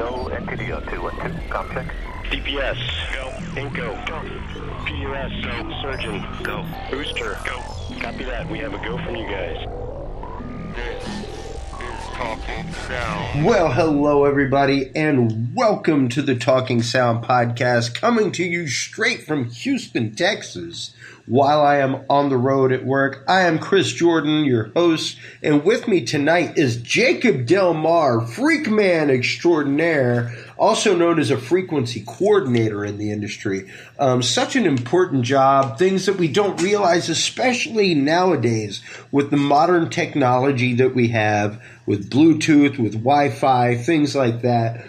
Go NTD on 212. Com check. DPS. Go. Inco. Go. PUS. Go. Surgeon. Go. Booster. Go. Copy that. We have a go from you guys. This is Talking Sound. Well, hello everybody, and welcome to the Talking Sound podcast, coming to you straight from Houston, Texas. While I am on the road at work, I am Chris Jordan, your host, and with me tonight is Jacob Delmar, freak man extraordinaire, also known as a frequency coordinator in the industry. Such an important job, things that we don't realize, especially nowadays with the modern technology that we have with Bluetooth, with Wi-Fi, things like that.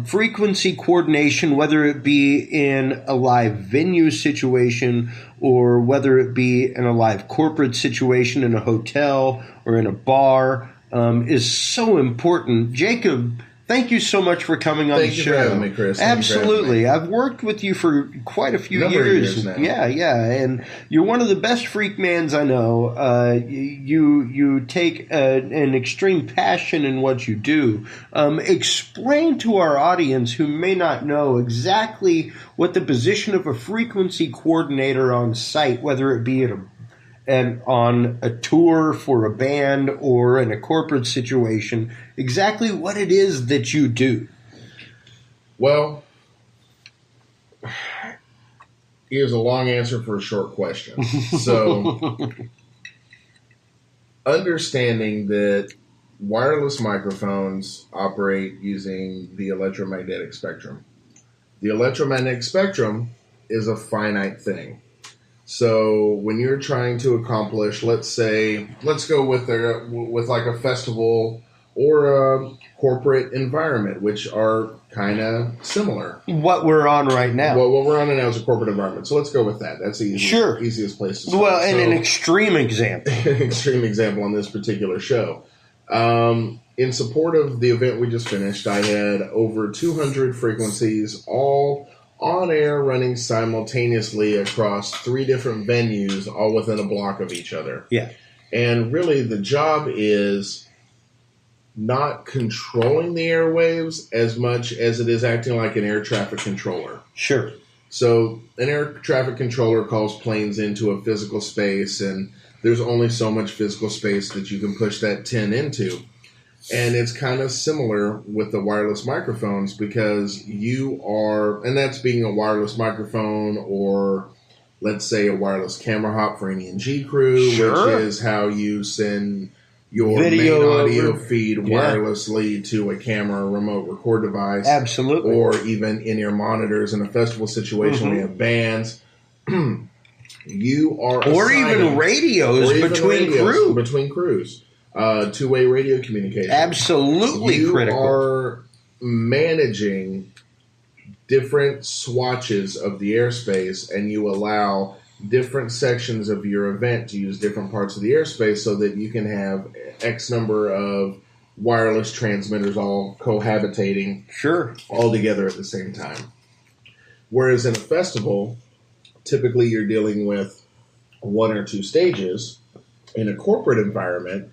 Frequency coordination, whether it be in a live venue situation or whether it be in a live corporate situation in a hotel or in a bar, is so important. Jacob, thank you so much for coming on the show. Thank you for having me, Chris. Absolutely. I've worked with you for quite a few years. Now. Yeah. And you're one of the best freak mans I know. You take an extreme passion in what you do. Explain to our audience who may not know exactly what the position of a frequency coordinator on site, whether it be on a tour for a band or in a corporate situation, exactly what it is that you do. Well, here's a long answer for a short question. So, understanding that wireless microphones operate using the electromagnetic spectrum. The electromagnetic spectrum is a finite thing. So when you're trying to accomplish, let's go with like a festival or a corporate environment, which are kind of similar. What we're on right now. Well, what we're on now is a corporate environment. So let's go with that. That's the easiest place to start. Well, and an extreme example. An extreme example on this particular show. In support of the event we just finished, I had over 200 frequencies, all on air running simultaneously across 3 different venues, all within a block of each other. Yeah. And really the job is not controlling the airwaves as much as it is acting like an air traffic controller. Sure. So an air traffic controller calls planes into a physical space, and there's only so much physical space that you can push that 10 into. And it's kind of similar with the wireless microphones because and that's being a wireless microphone or let's say a wireless camera hop for any NG crew, sure. Which is how you send your main audio feed wirelessly to a camera, a remote record device. Absolutely. Or even in-ear monitors in a festival situation. We have bands. You are or even radios between crews. Two-way radio communication. Absolutely critical. You are managing different swatches of the airspace, and you allow different sections of your event to use different parts of the airspace so that you can have X number of wireless transmitters all cohabitating all together at the same time. Whereas in a festival, typically you're dealing with 1 or 2 stages. In a corporate environment,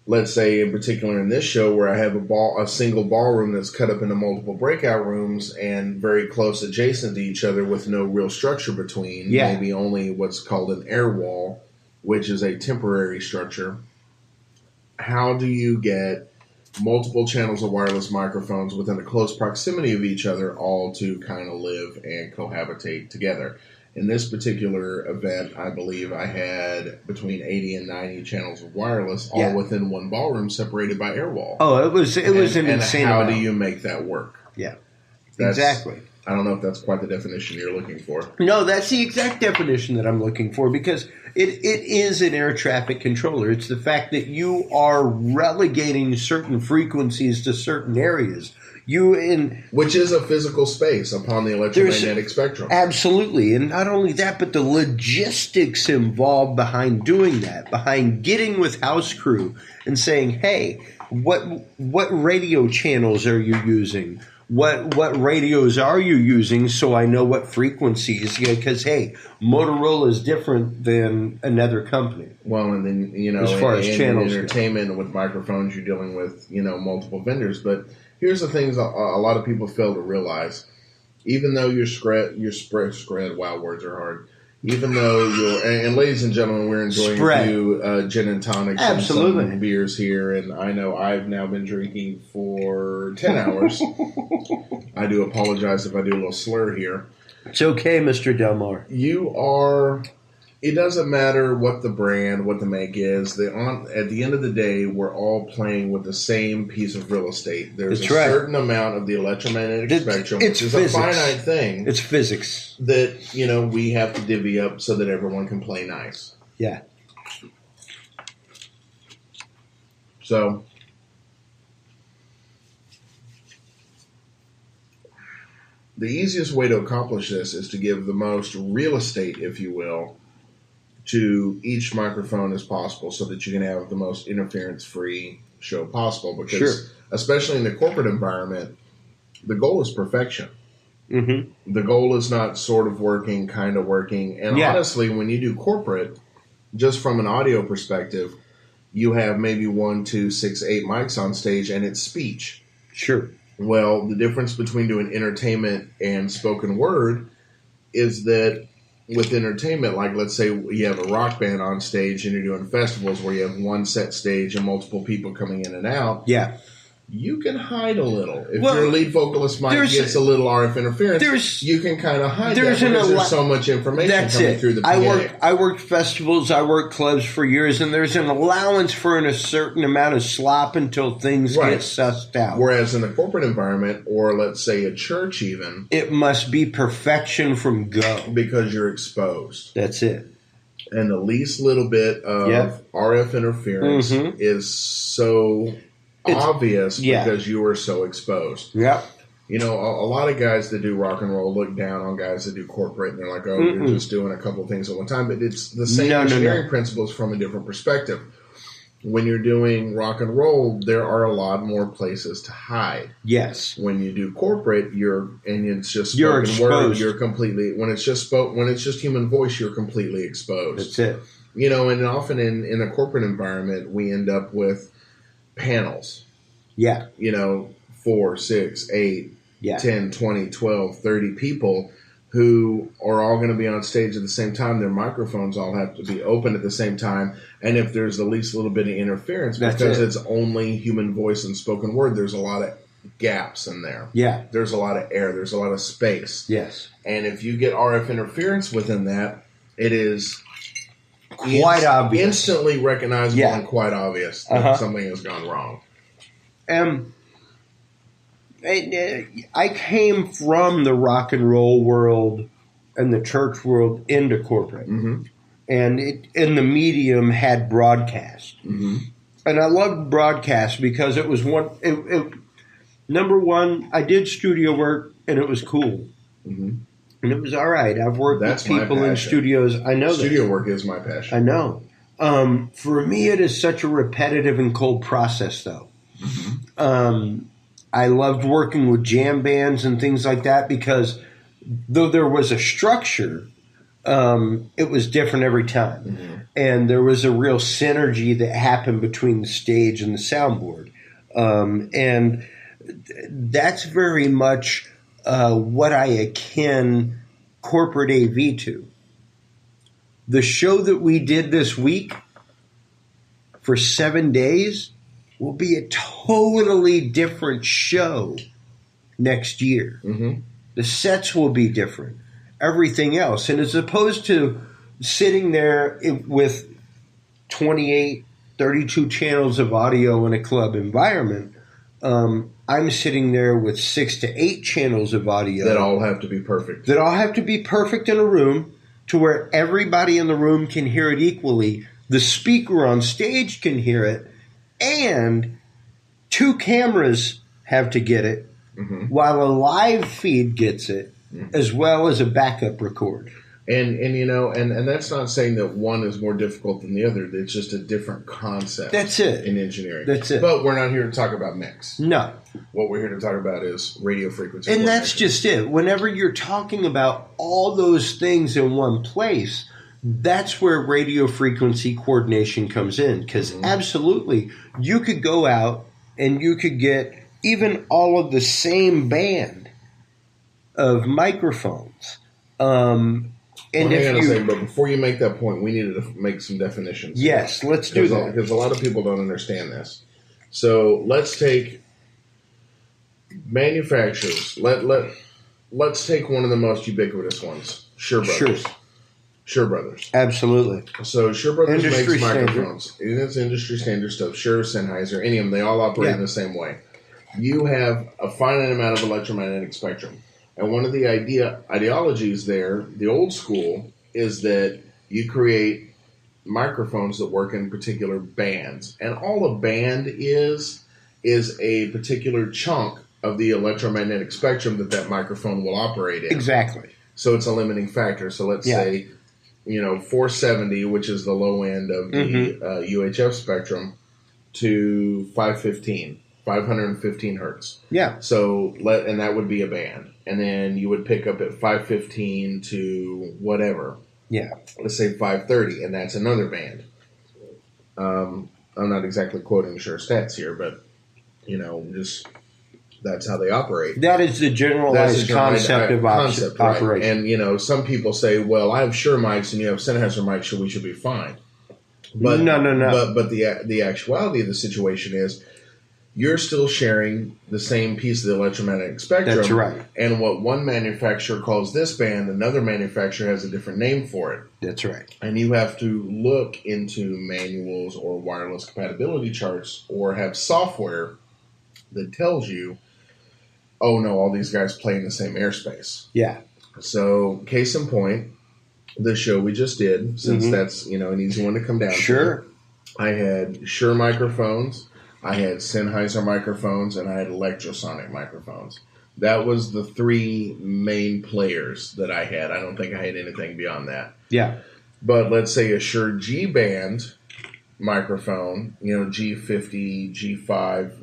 let's say in particular in this show where I have a single ballroom that's cut up into multiple breakout rooms and very close adjacent to each other with no real structure between, maybe only what's called an air wall, which is a temporary structure. How do you get multiple channels of wireless microphones within a close proximity of each other all to kind of live and cohabitate together? In this particular event, I believe I had between 80 and 90 channels of wireless, all within one ballroom, separated by air wall. Oh, it was an insane how amount. do you make that work? Yeah, exactly. I don't know if that's quite the definition you're looking for. No, that's the exact definition that I'm looking for because it is an air traffic controller. It's the fact that you are relegating certain frequencies to certain areas. Which is a physical space upon the electromagnetic spectrum. Absolutely. And not only that, but the logistics involved behind doing that, behind getting with house crew and saying, hey, what radio channels are you using? What radios are you using so I know what frequencies? Because, hey, Motorola is different than another company. Well, and then, as far as channels in entertainment with microphones, you're dealing with, multiple vendors. But here's the things a lot of people fail to realize. Even though your spread, wow, words are hard. Even though and ladies and gentlemen, we're enjoying a few gin and tonics and some beers here, and I know I've now been drinking for 10 hours. I do apologize if I do a little slur here. It's okay, Mr. Delmar. It doesn't matter what the brand, what the make is. At the end of the day, we're all playing with the same piece of real estate. There's certain amount of the electromagnetic spectrum, which is a finite thing. It's physics. That, we have to divvy up so that everyone can play nice. Yeah. So, the easiest way to accomplish this is to give the most real estate, if you will, to each microphone as possible so that you can have the most interference-free show possible. Because especially in the corporate environment, the goal is perfection. Mm-hmm. The goal is not sort of working, kind of working. And honestly, when you do corporate, just from an audio perspective, you have maybe 1, 2, 6, 8 mics on stage, and it's speech. Sure. Well, the difference between doing entertainment and spoken word is that with entertainment, like let's say you have a rock band on stage and you're doing festivals where you have one set stage and multiple people coming in and out. Yeah. You can hide a little. If your lead vocalist gets a little RF interference, you can kind of hide that because there's so much information coming through the PA. I worked festivals, I worked clubs for years, and there's an allowance for a certain amount of slop until things get sussed out. Whereas in the corporate environment, or let's say a church even, it must be perfection from go. Because you're exposed. That's it. And the least little bit of RF interference is so obvious because you were so exposed. Yeah. A lot of guys that do rock and roll look down on guys that do corporate, and they're like, oh, you're just doing a couple of things at one time. But it's the same engineering principles from a different perspective. When you're doing rock and roll, there are a lot more places to hide. Yes. When you do corporate, it's just spoken word, you're completely, when it's just human voice, you're completely exposed. That's it. And often in a corporate environment, we end up with panels. Yeah. 4, 6, 8, 10, 20, 12, 30 people who are all going to be on stage at the same time. Their microphones all have to be open at the same time. And if there's the least little bit of interference, because it's only human voice and spoken word, there's a lot of gaps in there. Yeah. There's a lot of air. There's a lot of space. Yes. And if you get RF interference within that, it is quite obvious. Instantly recognizable and quite obvious that something has gone wrong. I came from the rock and roll world and the church world into corporate. Mm-hmm. And the medium had broadcast. Mm-hmm. And I loved broadcast because it was number one, I did studio work and it was cool. Mm-hmm. And it was all right. I've worked with people in studios. I know studio work is my passion. I know. For me, it is such a repetitive and cold process, though. Mm-hmm. I loved working with jam bands and things like that because though there was a structure, it was different every time. Mm-hmm. And there was a real synergy that happened between the stage and the soundboard. And that's very much what I akin corporate AV to. The show that we did this week for 7 days will be a totally different show next year. Mm-hmm. The sets will be different. Everything else. And as opposed to sitting there with 28, 32 channels of audio in a club environment, I'm sitting there with 6 to 8 channels of audio. That all have to be perfect. That all have to be perfect in a room to where everybody in the room can hear it equally. The speaker on stage can hear it. And 2 cameras have to get it, while a live feed gets it, as well as a backup record. And that's not saying that one is more difficult than the other. It's just a different concept. That's it. In engineering. That's it. But we're not here to talk about mix. No. What we're here to talk about is radio frequency. And that's just it. Whenever you're talking about all those things in one place, that's where radio frequency coordination comes in. Because absolutely, you could go out and you could get even all of the same band of microphones. And Hang if on a you, second, but before you make that point, we need to make some definitions. yes, let's do that. Because a lot of people don't understand this. So let's take manufacturers. Let's take one of the most ubiquitous ones, Shure Brothers. Shure Brothers. Absolutely. So Shure Brothers Industry makes microphones. It's industry standard stuff. Shure, Sennheiser, any of them, they all operate in the same way. You have a finite amount of electromagnetic spectrum. And one of the ideologies there, the old school, is that you create microphones that work in particular bands. And all a band is a particular chunk of the electromagnetic spectrum that microphone will operate in. Exactly. So it's a limiting factor. So let's say, 470, which is the low end of the UHF spectrum, to 515 hertz. Yeah. So and that would be a band. And then you would pick up at 515 to whatever. Yeah. Let's say 530, and that's another band. I'm not exactly quoting Shure stats here, but just that's how they operate. That is the generalized concept of operation. Right. And some people say, well, I have Shure mics and you have Sennheiser mics, so we should be fine. But no. But the actuality of the situation is, you're still sharing the same piece of the electromagnetic spectrum. That's right. And what one manufacturer calls this band, another manufacturer has a different name for it. That's right. And you have to look into manuals or wireless compatibility charts or have software that tells you, oh no, all these guys play in the same airspace. Yeah. So, case in point, the show we just did, since that's an easy one to come down to. I had Shure microphones, I had Sennheiser microphones, and I had electrosonic microphones. That was the three main players that I had. I don't think I had anything beyond that. Yeah. But let's say a Shure G band microphone, G50, G5,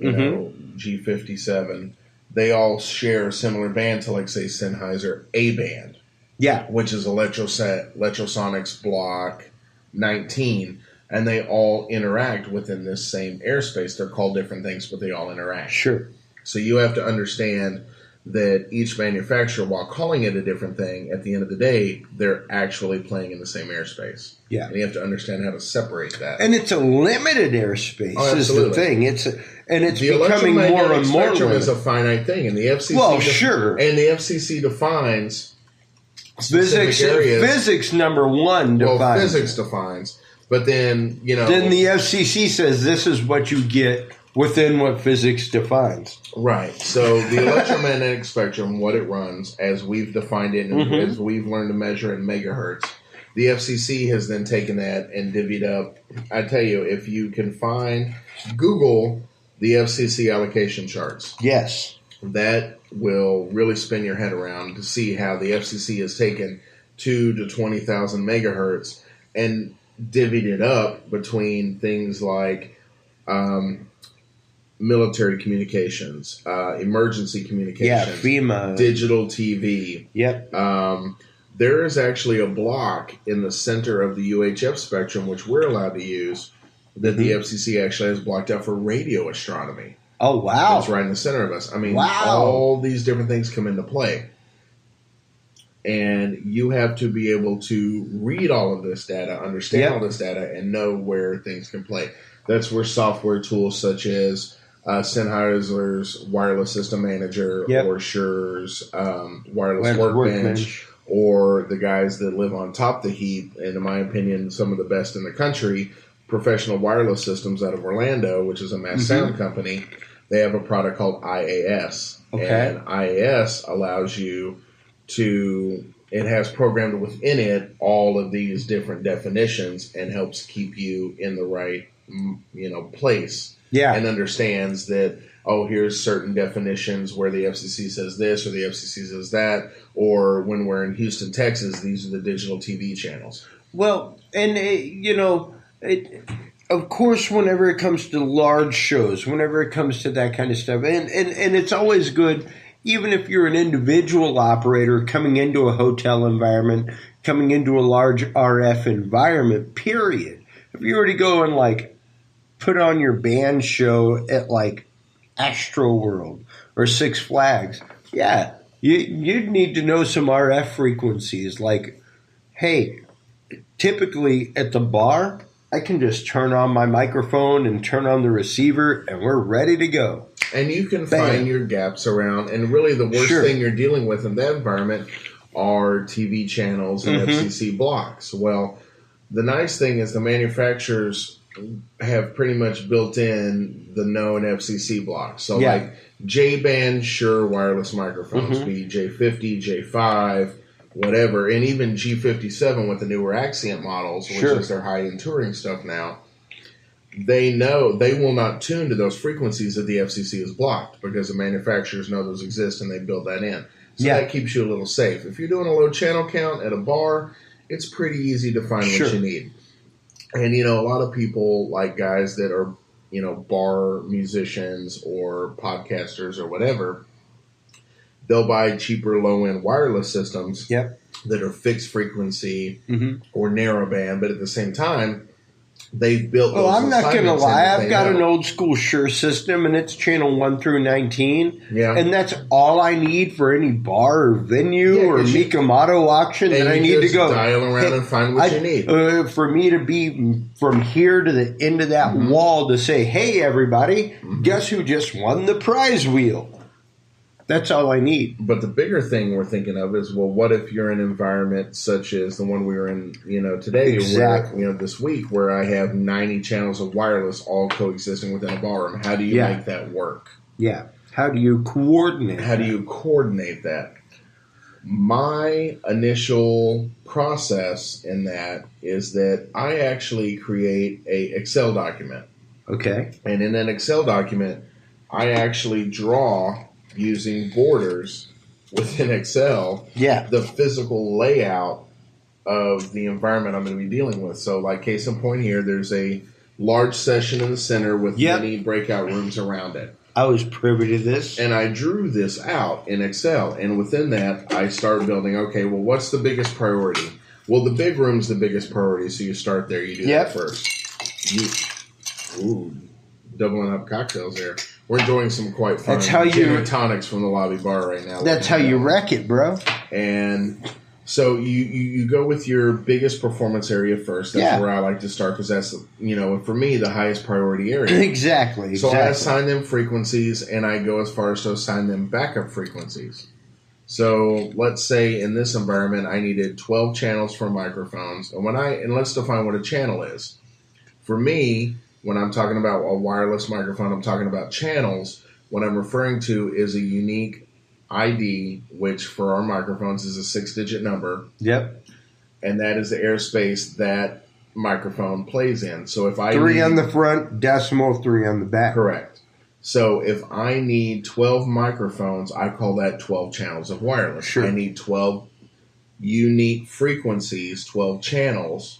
G57, they all share a similar band to, like, say, Sennheiser A band. Yeah. Which is Electrosonics Block 19. And they all interact within this same airspace. They're called different things, but they all interact. Sure. So you have to understand that each manufacturer, while calling it a different thing, at the end of the day, they're actually playing in the same airspace. Yeah. And you have to understand how to separate that. And it's a limited airspace is the thing. It's the becoming more and more spectrum limited. is a finite thing, and the FCC and the FCC defines physics. Areas. Physics number one defines. Well, physics defines. But then, Then the FCC says this is what you get within what physics defines. Right. So the electromagnetic spectrum, what it runs, as we've defined it and as we've learned to measure in megahertz, the FCC has then taken that and divvied up. I tell you, if you can Google the FCC allocation charts. Yes. That will really spin your head around to see how the FCC has taken 2 to 20,000 megahertz and divvied it up between things like military communications, emergency communications, FEMA, digital TV. Yep. There is actually a block in the center of the UHF spectrum, which we're allowed to use, that the FCC actually has blocked out for radio astronomy. Oh, wow. That's right in the center of us. I mean, all these different things come into play. And you have to be able to read all of this data, understand all this data, and know where things can play. That's where software tools such as Sennheiser's Wireless System Manager or Shure's Wireless Workbench, or the guys that live on top of the heap, and in my opinion, some of the best in the country, Professional Wireless Systems out of Orlando, which is a mass sound company. They have a product called IAS. And IAS allows you it has programmed within it all of these different definitions and helps keep you in the right, place. Yeah. And understands that, here's certain definitions where the FCC says this or the FCC says that, or when we're in Houston, Texas, these are the digital TV channels. Well, and, of course, whenever it comes to large shows, whenever it comes to that kind of stuff, and it's always good. Even if you're an individual operator coming into a hotel environment, coming into a large RF environment, period. If you were to go and put on your band show at Astro World or Six Flags, yeah, you'd need to know some RF frequencies. Like, hey, typically at the bar, I can just turn on my microphone and turn on the receiver, and we're ready to go. And you can find your gaps around. And really the worst thing you're dealing with in that environment are TV channels and FCC blocks. Well, the nice thing is the manufacturers have pretty much built in the known FCC blocks. So like J-band Shure wireless microphones, be J50, J5, whatever, and even G57 with the newer Accent models, which is their high-end touring stuff now. They know they will not tune to those frequencies that the FCC is blocked because the manufacturers know those exist and they build that in. So that keeps you a little safe. If you're doing a low channel count at a bar, it's pretty easy to find what you need. And, you know, a lot of people, like guys that are, you know, bar musicians or podcasters or whatever, they'll buy cheaper low-end wireless systems that are fixed frequency or narrow band, but at the same time, they've built those I'm not going to lie. I've got know. an old school Shure system, and it's channel 1 through 19. And that's all I need for any bar or venue or Mikomoto auction that I need to go. Dial around and find what you need. For me to be from here to the end of that wall to say, hey, everybody, guess who just won the prize wheel? That's all I need. But the bigger thing we're thinking of is, well, what if you're in an environment such as the one we were in, you know, today, where, you know, this week, where I have 90 channels of wireless all coexisting within a ballroom? How do you make that work? How do you coordinate How do you coordinate that? My initial process in that is that I actually create a Excel document. And in an Excel document, I actually draw, using borders within Excel, the physical layout of the environment I'm going to be dealing with. So, like, case in point here, there's a large session in the center with many breakout rooms around it. I was privy to this. And I drew this out in Excel. And within that, I start building, okay, well, what's the biggest priority? Well, the big room's the biggest priority, so you start there. You do that first. Doubling up cocktails there. We're enjoying some quite fun gin and tonics from the lobby bar right now. That's how you wreck it, bro. And so you go with your biggest performance area first. That's where I like to start because that's, you know, for me, the highest priority area. Exactly. So I assign them frequencies, and I go as far as to assign them backup frequencies. So let's say in this environment, I needed 12 channels for microphones. And let's define what a channel is. For me, when I'm talking about a wireless microphone, I'm talking about channels. What I'm referring to is a unique ID, which for our microphones is a 6-digit number. And that is the airspace that microphone plays in. So if I 3 on the front, decimal 3 on the back. Correct. So if I need 12 microphones, I call that 12 channels of wireless. I need 12 unique frequencies, 12 channels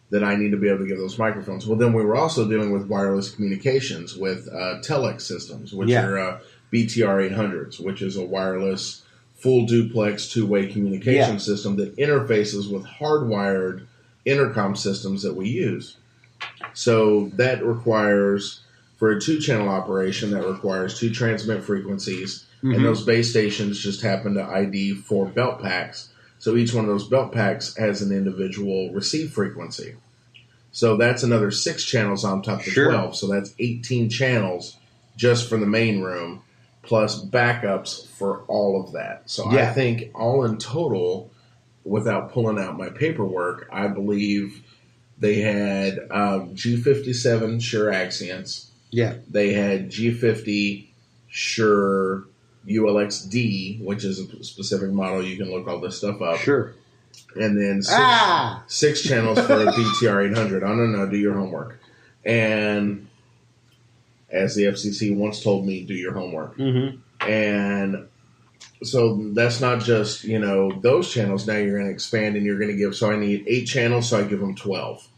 that I need to be able to give those microphones. Well, then we were also dealing with wireless communications with telex systems, which are BTR 800s, which is a wireless full duplex two-way communication system that interfaces with hardwired intercom systems that we use. So that requires, for a 2-channel operation, that requires 2 transmit frequencies, and those base stations just happen to ID 4 belt packs. So each one of those belt packs has an individual receive frequency. So that's another 6 channels on top of 12. So that's 18 channels just for the main room, plus backups for all of that. So I think all in total, without pulling out my paperwork, I believe they had G57 Shure Accents. They had G50 Shure ULXD, which is a specific model. You can look all this stuff up. And then 6 channels for a BTR 800. Oh, no, do your homework. And as the FCC once told me, do your homework. And so that's not just, you know, those channels. Now you're going to expand and you're going to give. So I need 8 channels, so I give them 12.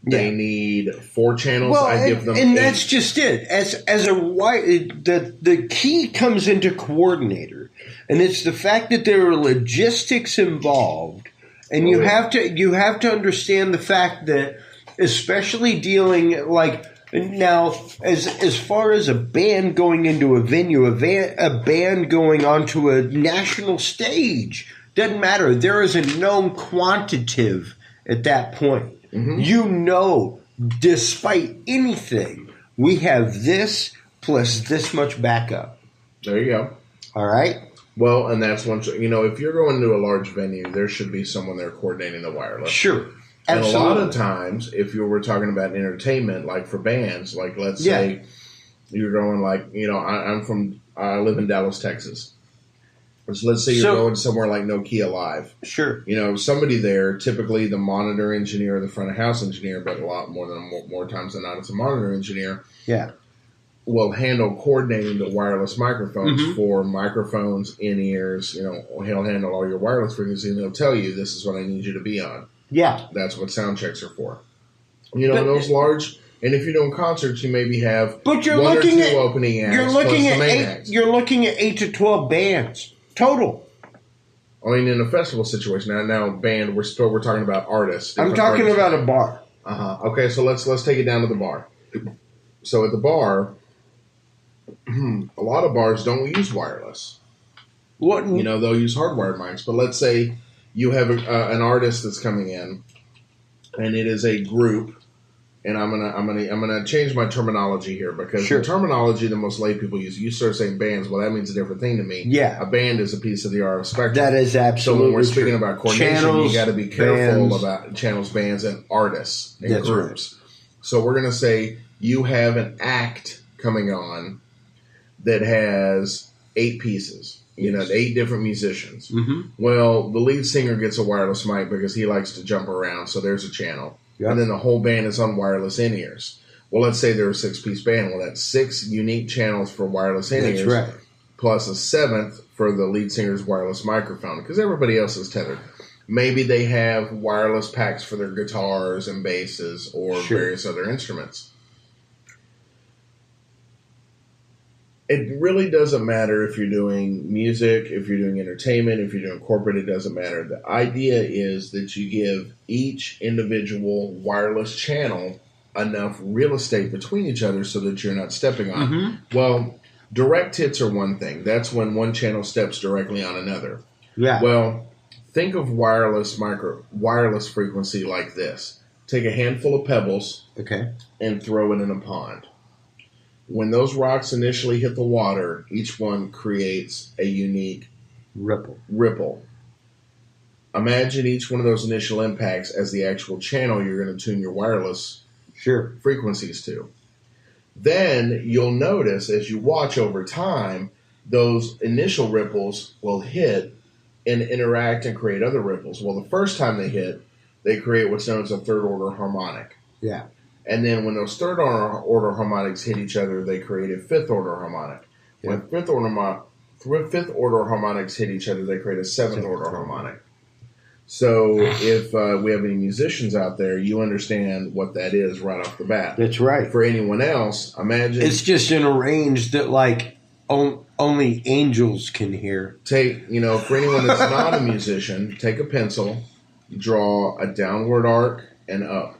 They need 4 channels. I give them 8. And that's just it. The key comes into coordinator, and it's the fact that there are logistics involved, and you have to understand the fact that, especially dealing, like, Now, as far as a band going into a venue, a band going onto a national stage, doesn't matter. There is a known quantitative at that point. Mm-hmm. You know, despite anything, we have this plus this much backup. There you go. All right. Well, and that's one. If you're going to a large venue, there should be someone there coordinating the wireless. Sure. And Absolutely. a lot of times, if you were talking about entertainment, like for bands, like let's say you're going I live in Dallas, Texas. So let's say you're going somewhere like Nokia Live. Sure. Somebody there, typically the monitor engineer or the front of house engineer, but a lot more times than not, it's a monitor engineer. Yeah. Will handle coordinating the wireless microphones for microphones, in-ears. He'll handle all your wireless frequencies, and he'll tell you, this is what I need you to be on. Yeah. That's what sound checks are for. Those large, and if you're doing concerts, you maybe have one or two opening acts plus the main acts. You're looking at 8 to 12 bands total. I mean, in a festival situation, now band, we're talking about artists. I'm talking about a bar. Okay, so let's take it down to the bar. So at the bar, a lot of bars don't use wireless. What? They'll use hardwired mics. But let's say you have an artist that's coming in, and it is a group. And I'm gonna change my terminology here because the terminology that most lay people use. You start saying bands, well, that means a different thing to me. Yeah, a band is a piece of the RF spectrum. That is absolutely. So when we're speaking true. about coordination, channels, you got to be careful bands. about channels, bands, and artists and That's groups. Right. So we're gonna say you have an act coming on that has 8 pieces. 8 different musicians. Mm-hmm. Well, the lead singer gets a wireless mic because he likes to jump around, so there's a channel. Yep. And then the whole band is on wireless in-ears. Well, let's say they're a 6-piece band. Well, that's 6 unique channels for wireless in-ears. That's right. Plus a 7th for the lead singer's wireless microphone because everybody else is tethered. Maybe they have wireless packs for their guitars and basses or various other instruments. It really doesn't matter if you're doing music, if you're doing entertainment, if you're doing corporate, it doesn't matter. The idea is that you give each individual wireless channel enough real estate between each other so that you're not stepping on. Mm-hmm. Well, direct hits are one thing. That's when one channel steps directly on another. Yeah. Well, think of wireless frequency like this. Take a handful of pebbles and throw it in a pond. When those rocks initially hit the water, each one creates a unique ripple. Imagine each one of those initial impacts as the actual channel you're going to tune your wireless frequencies to. Then you'll notice as you watch over time, those initial ripples will hit and interact and create other ripples. Well, the first time they hit, they create what's known as a third order harmonic. Yeah. And then when those third order harmonics hit each other, they create a fifth order harmonic. Yeah. When fifth order harmonics hit each other, they create a seventh order harmonic. So if we have any musicians out there, you understand what that is right off the bat. That's right. For anyone else, imagine it's just in a range that only angels can hear. For anyone that's not a musician, take a pencil, draw a downward arc and up.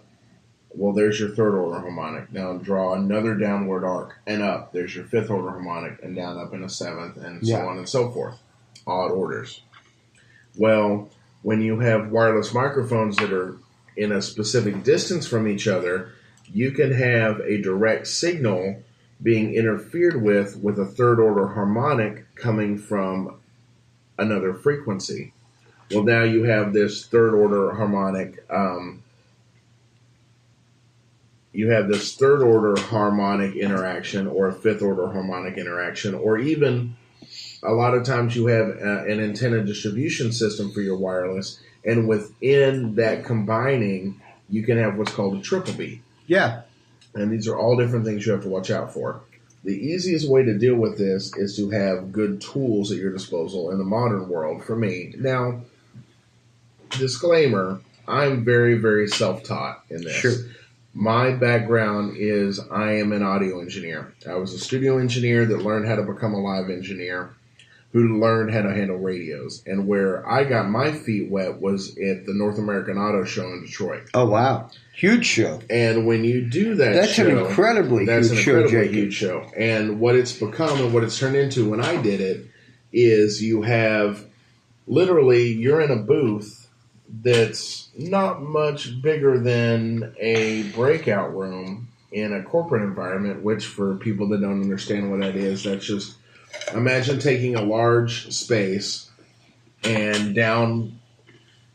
Well, there's your third order harmonic. Now draw another downward arc and up. There's your fifth order harmonic and down, up, in a seventh, and so on and so forth. Odd orders. Well, when you have wireless microphones that are in a specific distance from each other, you can have a direct signal being interfered with a third order harmonic coming from another frequency. Well, now you have this third order harmonic. You have this third order harmonic interaction or a fifth order harmonic interaction, or even a lot of times you have an antenna distribution system for your wireless, and within that combining, you can have what's called a triple beat. Yeah. And these are all different things you have to watch out for. The easiest way to deal with this is to have good tools at your disposal in the modern world for me. Now, disclaimer, I'm very, very self-taught in this. Sure. My background is I am an audio engineer. I was a studio engineer that learned how to become a live engineer. who learned how to handle radios. And where I got my feet wet was at the North American Auto Show in Detroit. Oh, wow. Huge show. And when you do that that's show... That's an incredibly huge show. And what it's become and what it's turned into when I did it is you have... Literally, you're in a booth that's not much bigger than a breakout room in a corporate environment, which for people that don't understand what that is, that's just... Imagine taking a large space and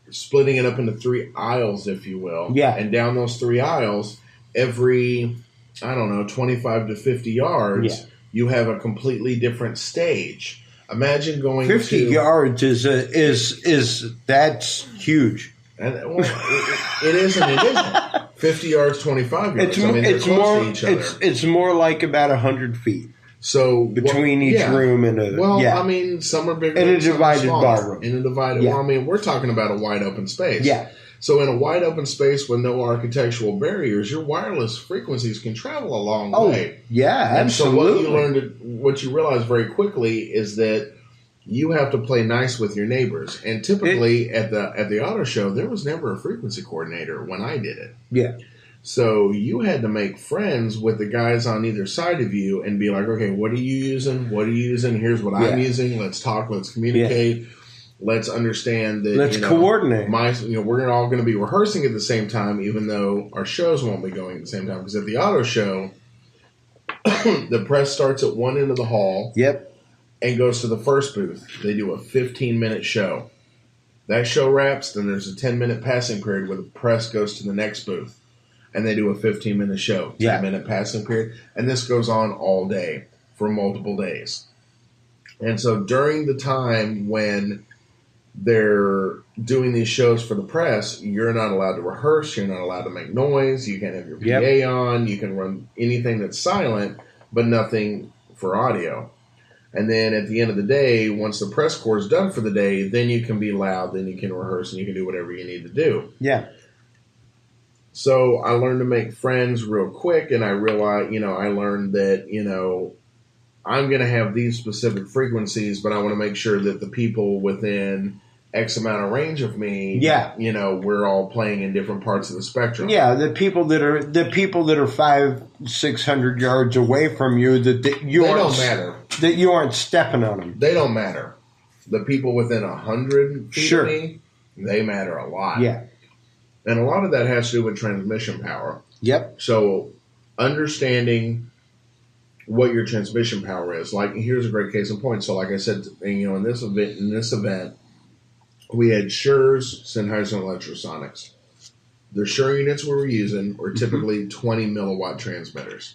splitting it up into 3 aisles, if you will. Yeah. And down those 3 aisles, every, 25 to 50 yards, you have a completely different stage. Imagine going 50 yards is that's huge. And it isn't. It isn't. 50 yards, 25 yards. They're close to each other. It's more like about 100 feet. So between each room and some are bigger in a divided bar room. In a divided, we're talking about a wide open space. Yeah. So in a wide open space with no architectural barriers, your wireless frequencies can travel a long way. Yeah, and absolutely. So what you realize very quickly is that you have to play nice with your neighbors. And typically at the auto show, there was never a frequency coordinator when I did it. Yeah. So you had to make friends with the guys on either side of you and be like, okay, what are you using? What are you using? Here's what I'm using. Let's talk. Let's communicate. Yeah. Let's understand that. Let's coordinate. We're all going to be rehearsing at the same time, even though our shows won't be going at the same time. Because at the auto show, the press starts at one end of the hall. Yep. And goes to the first booth. They do a 15-minute show. That show wraps, then there's a 10-minute passing period where the press goes to the next booth. And they do a 15-minute show, 10-minute passing period. And this goes on all day for multiple days. And so during the time when they're doing these shows for the press, you're not allowed to rehearse. You're not allowed to make noise. You can't have your PA on. You can run anything that's silent, but nothing for audio. And then at the end of the day, once the press corps is done for the day, then you can be loud, then you can rehearse, and you can do whatever you need to do. Yeah. So I learned to make friends real quick, and I realized, I learned that, I'm going to have these specific frequencies, but I want to make sure that the people within X amount of range of me, we're all playing in different parts of the spectrum. Yeah, the people that are 500-600 yards away from you, they don't matter. That you aren't stepping on them. They don't matter. The people within 100 feet of me, they matter a lot. Yeah. And a lot of that has to do with transmission power. Yep. So understanding what your transmission power is. Like, here's a great case in point. So like I said, in this event, we had Shure's, Sennheiser, and Electrosonics. The Shure units we were using were typically 20 milliwatt transmitters.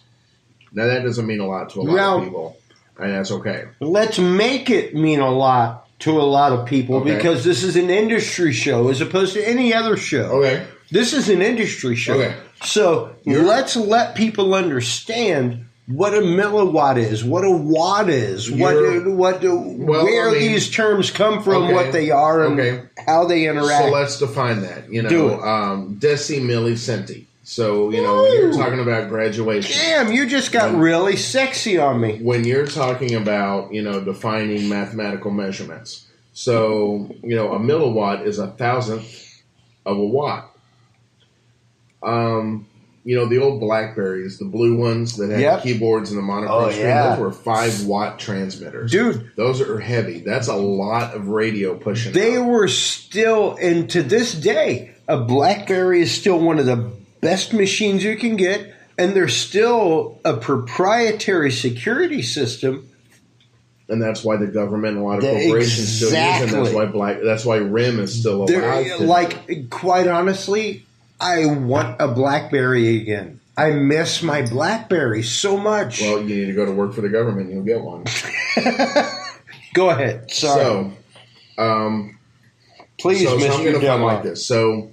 Now, that doesn't mean a lot to a lot of people, and that's okay. Let's make it mean a lot to a lot of people because this is an industry show as opposed to any other show. Okay. This is an industry show. Okay. So let's let people understand what a milliwatt is, what a watt is, where these terms come from, what they are, and how they interact. So let's define that. Deci, milli, centi. So, when you're talking about graduation. Damn, you just got really sexy on me. When you're talking about, defining mathematical measurements. So, a milliwatt is 1,000th of a watt. The old Blackberries, the blue ones that had the keyboards and the monochrome screen, those were 5-watt transmitters. Dude. Those are heavy. That's a lot of radio pushing. They were still, and to this day, a Blackberry is still one of the best machines you can get, and they're still a proprietary security system. And that's why the government and a lot of corporations still use them. That's why RIM is still alive. Quite honestly, I want a Blackberry again. I miss my Blackberry so much. Well, you need to go to work for the government and you'll get one. Go ahead. Sorry. So, please, Mr. Delmar. Like this. So,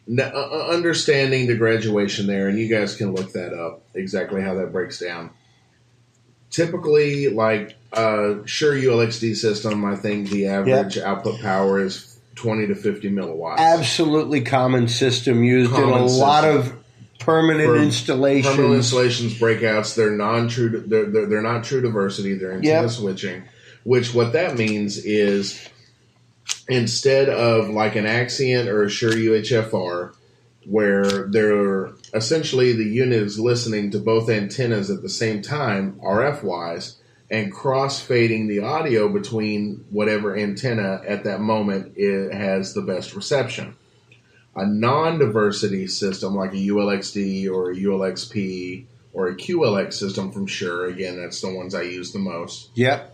understanding the graduation there, and you guys can look that up, exactly how that breaks down. Typically, like Shure ULXD system, I think the average output power is 20 to 50 milliwatts. Absolutely common system used in a lot of permanent installations. Permanent installations, breakouts. They're not true diversity. They're antenna switching. Which what that means is instead of like an Axient or a Shure UHFR, where they're essentially the unit is listening to both antennas at the same time, RF-wise, and cross-fading the audio between whatever antenna at that moment it has the best reception. A non-diversity system like a ULXD or a ULXP or a QLX system from Shure, again, that's the ones I use the most. Yep.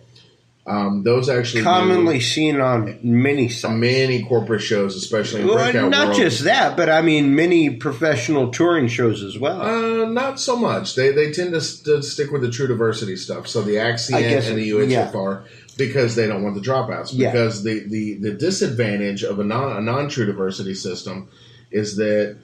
Those actually commonly seen on many sites. Many corporate shows, especially in breakout not world. just that, but I mean many professional touring shows as well. Not so much. They tend to stick with the true diversity stuff. So the Axient and the UHFR, because they don't want the dropouts. Because the disadvantage of a non-true diversity system is that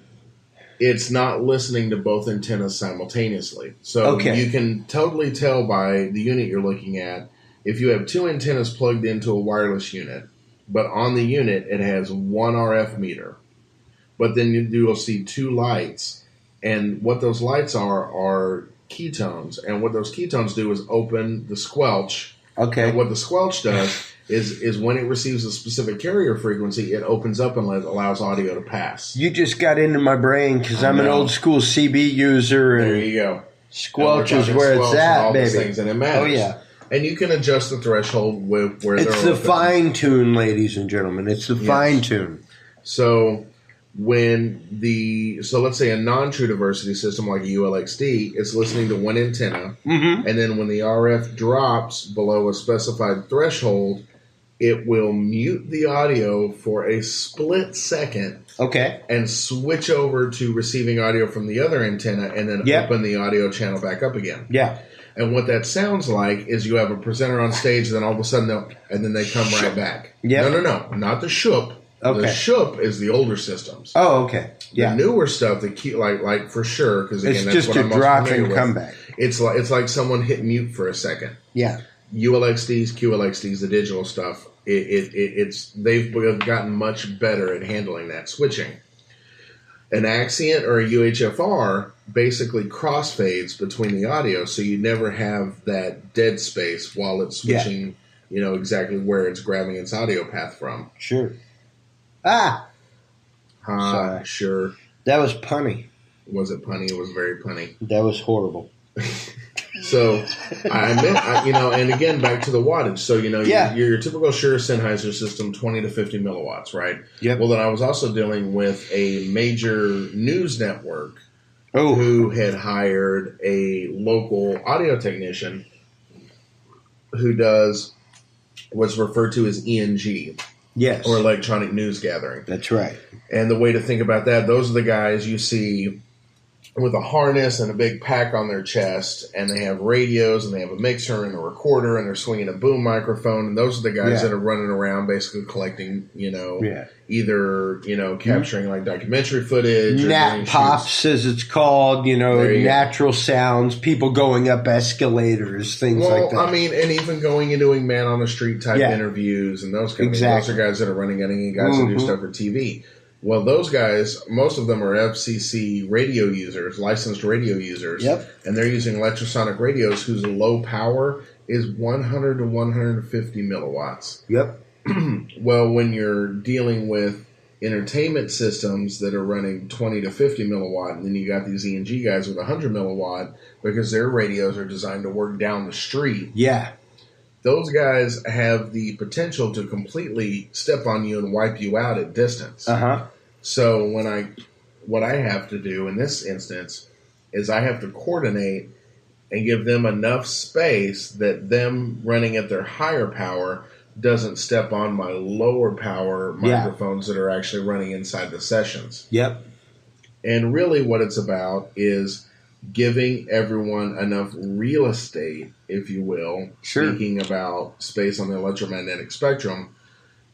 it's not listening to both antennas simultaneously. So you can totally tell by the unit you're looking at if you have two antennas plugged into a wireless unit, but on the unit it has one RF meter. But then you'll see two lights, and what those lights are ketones. And what those ketones do is open the squelch. Okay. And what the squelch does is when it receives a specific carrier frequency, it opens up and allows audio to pass. You just got into my brain because I'm an old school CB user. And there you go. Squelch is where it's at, baby. Things, and it matters. Oh, yeah. And you can adjust the threshold with where it's the fine tune, ladies and gentlemen. It's the fine tune. So let's say a non-true diversity system like a ULXD, it's listening to one antenna, and then when the RF drops below a specified threshold, it will mute the audio for a split second. Okay. And switch over to receiving audio from the other antenna, and then open the audio channel back up again. Yeah. And what that sounds like is you have a presenter on stage, then all of a sudden they come right back. Yep. No, not the SHUP. Okay. The SHUP is the older systems. Oh, okay. Yeah. The newer stuff, like for sure, because again, it's that's just what I'm a drop most familiar and with. come back. It's like someone hit mute for a second. Yeah. ULXDs, QLXDs, the digital stuff. They've gotten much better at handling that switching. An Axient or a UHFR basically crossfades between the audio, so you never have that dead space while it's switching, exactly where it's grabbing its audio path from. Sure. Sorry. Sure. That was punny. Was it punny? It was very punny. That was horrible. So, and again, back to the wattage. So, your typical Shure Sennheiser system, 20 to 50 milliwatts, right? Yep. Well, then I was also dealing with a major news network who had hired a local audio technician who does what's referred to as ENG. Yes. Or electronic news gathering. That's right. And the way to think about that, those are the guys you see with a harness and a big pack on their chest, and they have radios, and they have a mixer and a recorder, and they're swinging a boom microphone, and those are the guys that are running around basically collecting, either, capturing like documentary footage. Nat pops, as it's called, natural sounds, people going up escalators, things like that. I mean, and even going and doing man-on-the-street type interviews and those kind of things. Those are guys that are running, and guys that do stuff for TV. Well, those guys, most of them are FCC radio users, licensed radio users. Yep. And they're using electrosonic radios whose low power is 100 to 150 milliwatts. Yep. Well, when you're dealing with entertainment systems that are running 20 to 50 milliwatt, and then you got these ENG guys with 100 milliwatt because their radios are designed to work down the street. Yeah. Those guys have the potential to completely step on you and wipe you out at distance. So what I have to do in this instance is I have to coordinate and give them enough space that them running at their higher power doesn't step on my lower power microphones that are actually running inside the sessions. Yep. And really what it's about is giving everyone enough real estate, if you will, speaking about space on the electromagnetic spectrum,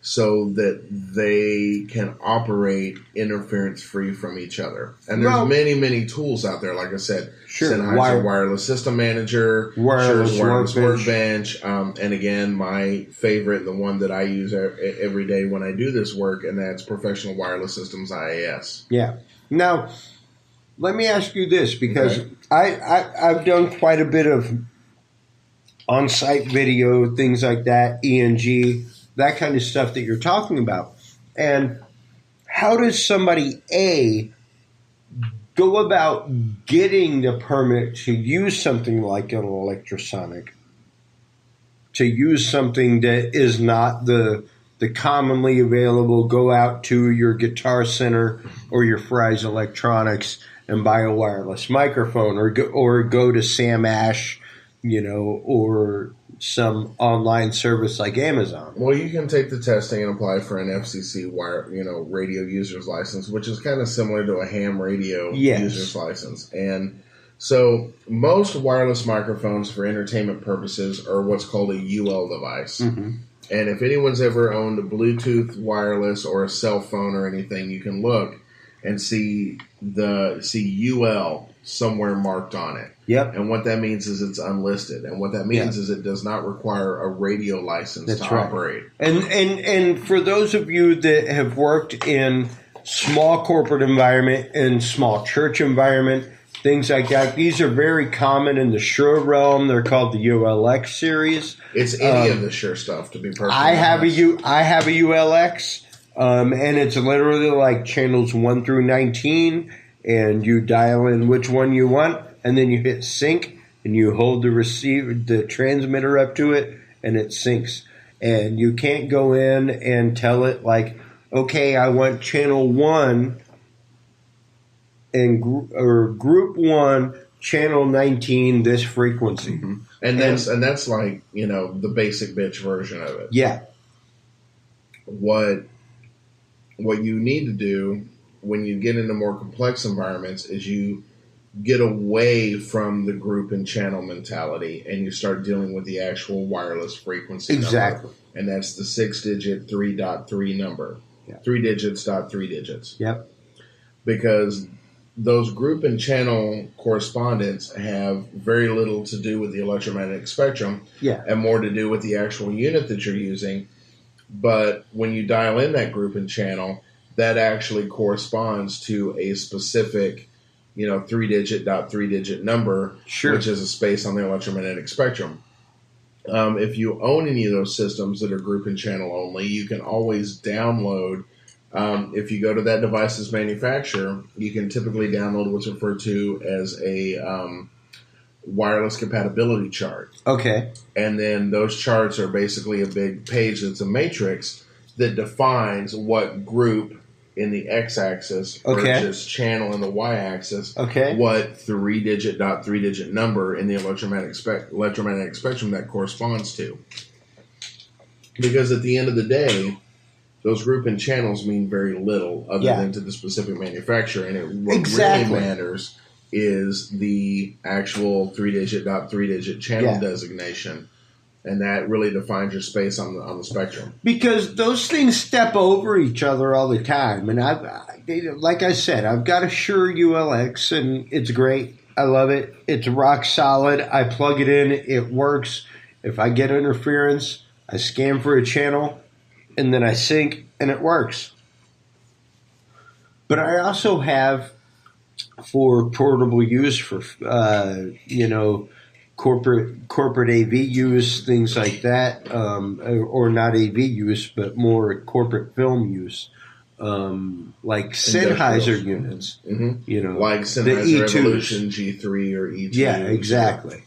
so that they can operate interference-free from each other. And there's many, many tools out there, like I said, Sennheiser Wireless System Manager, Shure's Wireless Workbench, and again, my favorite, the one that I use every day when I do this work, and that's Professional Wireless Systems IAS. Yeah. Now, let me ask you this, because I've done quite a bit of on-site video, things like that, ENG, that kind of stuff that you're talking about. And how does somebody, A, go about getting the permit to use something like an electrosonic, to use something that is not the commonly available, go out to your Guitar Center or your Fry's Electronics and buy a wireless microphone, or go to Sam Ash, or some online service like Amazon? Well, you can take the testing and apply for an FCC radio user's license, which is kind of similar to a ham radio user's license. And so most wireless microphones for entertainment purposes are what's called a UL device. Mm-hmm. And if anyone's ever owned a Bluetooth wireless or a cell phone or anything, you can look and see UL somewhere marked on it. Yep. And what that means is it's unlisted. And what that means is it does not require a radio license to operate. And for those of you that have worked in small corporate environment and small church environment, things like that, these are very common in the Shure realm. They're called the ULX series. It's any of the Shure stuff, to be perfectly honest. I have a ULX, and it's literally like channels 1 through 19, and you dial in which one you want, and then you hit sync, and you hold the transmitter up to it, and it syncs. And you can't go in and tell it, like, okay, I want channel 1 or group 1, channel 19, this frequency. Mm-hmm. And that's like, the basic bitch version of it. Yeah. What you need to do when you get into more complex environments is you get away from the group and channel mentality, and you start dealing with the actual wireless frequency exactly number. And that's the 6-digit 3.3 number. Yeah. 3 digits, dot 3 digits. Yep. Because those group and channel correspondents have very little to do with the electromagnetic spectrum, and more to do with the actual unit that you're using. But when you dial in that group and channel, that actually corresponds to a specific, 3-digit, dot 3-digit number, which is a space on the electromagnetic spectrum. If you own any of those systems that are group and channel only, you can always download. If you go to that device's manufacturer, you can typically download what's referred to as a wireless compatibility chart. Okay. And then those charts are basically a big page that's a matrix that defines what group in the x-axis versus channel in the y-axis, what 3-digit, dot 3-digit number in the electromagnetic spectrum that corresponds to. Because at the end of the day, those group and channels mean very little other than to the specific manufacturer. And what really matters is the actual 3-digit, dot 3-digit channel designation. And that really defines your space on the spectrum. Because those things step over each other all the time. And like I said, I've got a Shure ULX, and it's great. I love it. It's rock solid. I plug it in. It works. If I get interference, I scan for a channel, and then I sync, and it works. But I also have, for portable use, for, corporate AV use, things like that, or not AV use, but more corporate film use, like Sennheiser units. Mm-hmm. Like Sennheiser Evolution G3 or E2. Yeah, exactly.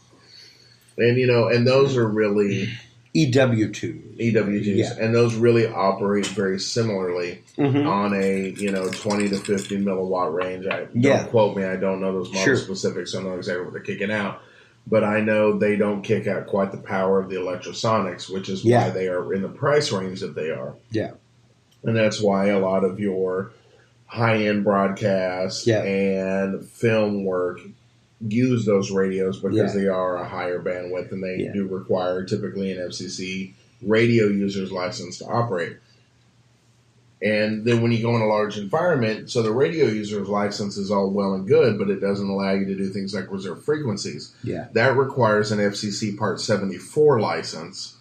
And, and those are really... EW2s. And those really operate very similarly on a 20 to 50 milliwatt range. Don't quote me, I don't know those model specifics, so I don't know exactly what they're kicking out. But I know they don't kick out quite the power of the electrosonics, which is why they are in the price range that they are. Yeah. And that's why a lot of your high-end broadcast and film work use those radios, because they are a higher bandwidth, and they do require typically an FCC radio user's license to operate. And then when you go in a large environment, so the radio user's license is all well and good, but it doesn't allow you to do things like reserve frequencies. Yeah. That requires an FCC Part 74 license,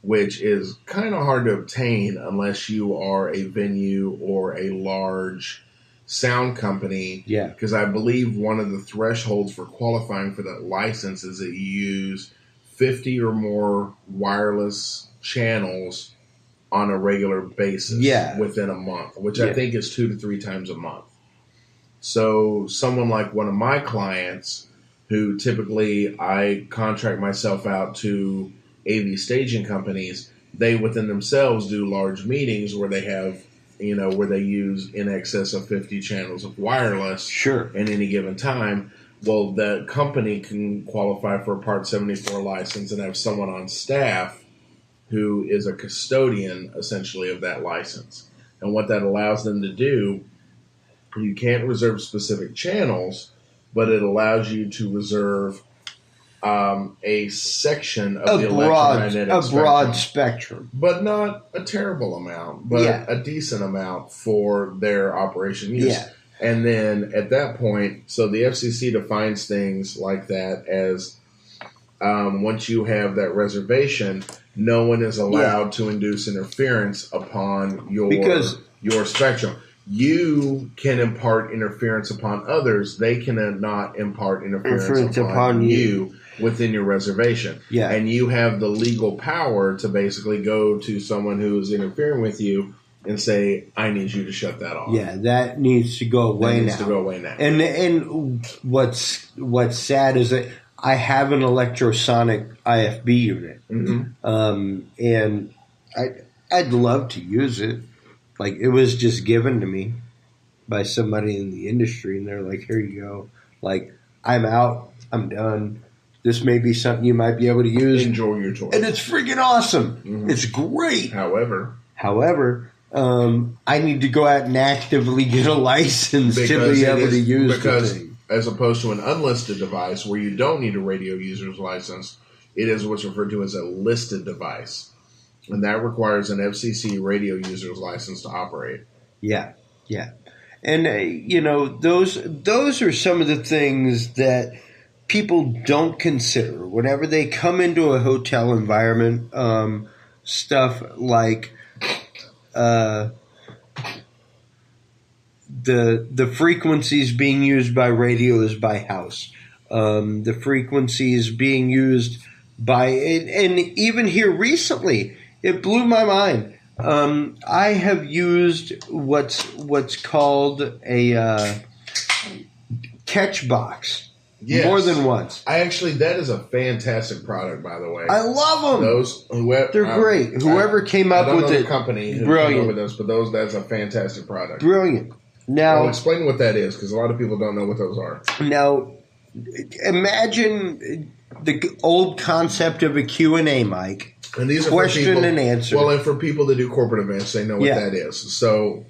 which is kind of hard to obtain unless you are a venue or a large sound company. Yeah. Because I believe one of the thresholds for qualifying for that license is that you use 50 or more wireless channels on a regular basis within a month, which I think is 2 to 3 times a month. So someone like one of my clients, who typically I contract myself out to AV staging companies, they within themselves do large meetings where they have, where they use in excess of 50 channels of wireless at any given time. Well, the company can qualify for a Part 74 license and have someone on staff who is a custodian, essentially, of that license. And what that allows them to do, you can't reserve specific channels, but it allows you to reserve a section of the electromagnetic spectrum. A broad spectrum. But not a terrible amount, but a decent amount for their operation use. Yeah. And then at that point, so the FCC defines things like that as once you have that reservation, no one is allowed to induce interference upon your spectrum. You can impart interference upon others. They cannot impart interference upon you within your reservation. Yeah. And you have the legal power to basically go to someone who is interfering with you and say, I need you to shut that off. Yeah, that needs to go away now. And what's sad is that I have an electrosonic IFB unit. Mm-hmm. And I'd love to use it. Like, it was just given to me by somebody in the industry, and they're like, here you go. Like, I'm out. I'm done. This may be something you might be able to use. Enjoy your choice. And it's freaking awesome. Mm-hmm. It's great. However, I need to go out and actively get a license to be able to use the thing. As opposed to an unlisted device where you don't need a radio user's license, it is what's referred to as a listed device. And that requires an FCC radio user's license to operate. Yeah, yeah. And, those are some of the things that people don't consider whenever they come into a hotel environment. Stuff like the frequencies being used by radio is by house. The frequencies being used by, and even here recently, it blew my mind. I have used what's called a catch box more than once. That is a fantastic product, by the way. I love them. They're great. Whoever came up with it, company who brilliant. Came up with this, but that's a fantastic product. Brilliant. Now, explain what that is, because a lot of people don't know what those are. Now, imagine the old concept of a Q&A mic. And these are question for people, and answer. Well, and for people that do corporate events, they know what that is. So,